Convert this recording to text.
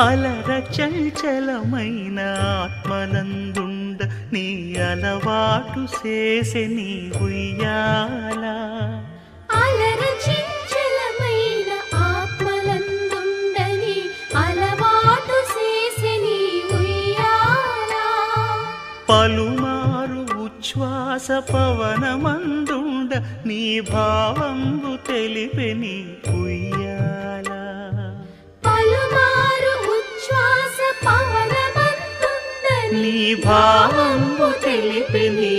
అలర చంచలమైన ఆత్మనందుండ నీ అలవాటు చేసే నీ ఉయ్యాల. అలర చంచలమైన ఆత్మనందుండ నీ అలవాటు చేసే నీ ఉయ్యాల. పలుమారు ఉచ్ఛ్వాస పవనమందుండ నీ భావంబు తెలిపే నీ ఉయ్యాల. పలుమారు ఉచ్ఛ్వాస పవనమందుండ నీ భావంబు తెలిపే నీ